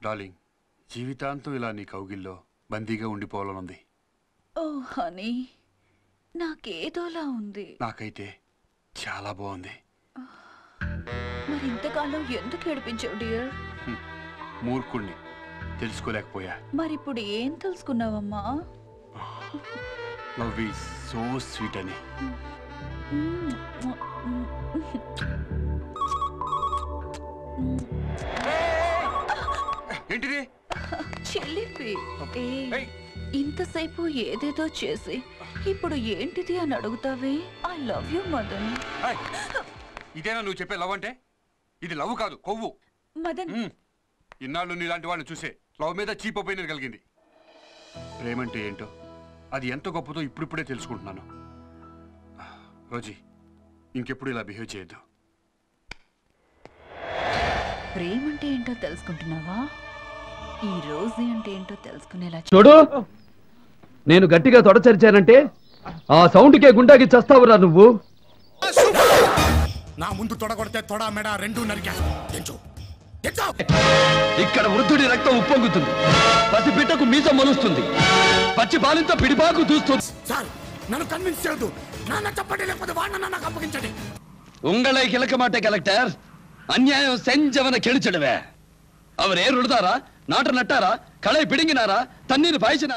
Darling, జీవితాంతం ఇలా నీ కౌగిల్లో బందీగా ఉండిపోవాలనుంది. ఓ హనీ, నాకేదోలా ఉంది. నాకైతే చాలా బాగుంది. మరి ఇంతకాలం ఎందుకు ఏడిపించావు డియర్? మూర్ఖుణ్ణి, తెలుసుకోలేకపోయా. మరిప్పుడు ఏం తెలుసుకున్నావమ్మా? లవ్ ఈజ్ సో స్వీట్ అని. ఏంటిది? చిల్లిపి. ఇంతసేపు ఏదేదో చేసి ఇప్పుడు ఏంటిది అని అడుగుతావే? I love you Madan. ఇదేనా నువ్వు చెప్పే లవ్ అంటే? ఇది లవ్ కాదు, కొవ్వు. మదన్, ఇన్నాళ్ళు నీలాంటి వాళ్ళని చూసే లవ్ మీద చీప్ ఒపీనియన్ కలిగింది. ప్రేమంటే ఏంటో, అది ఎంత గొప్పదో ఇప్పుడిప్పుడే తెలుసుకుంటున్నాను. రోజీ, ఇంకెప్పుడు ఇలా బిహేవ్ చేయొద్దు. ప్రేమంటే ఏంటో తెలుసుకుంటున్నావా? ఈ రోజు అంటే ఏంటో తెలుసుకునేలా చూడు, నేను గట్టిగా తొడచరిచానంటే ఆ సౌండ్కే గుండాకి చస్తావురా నువ్వు. నా ముందు తొడగొడితే తొడ మెడ రెండు నరికా. ఇక్కడ వృద్ధుడి రక్తం ఉప్పొంగుతుంది, పసి బిడ్డకు మీసం మలుస్తుంది, పచ్చి బాలింత పిడిపాకు దూస్తుంది. సార్, నన్ను కన్విన్స్ చేయొద్దు. నాన్న చెప్పండి, లేకపోతే వాడిని నాకు అప్పగించండి. உங்களை கிழக்க மாட்டே கலெக்டர், அநியாயம் செஞ்சவனை கெளிச்சிடுவே. அவர் ஏர் உழுதாரா, நாட்டு நட்டாரா, களை பிடுங்கினாரா, தண்ணீர் பாய்ச்சினாரா?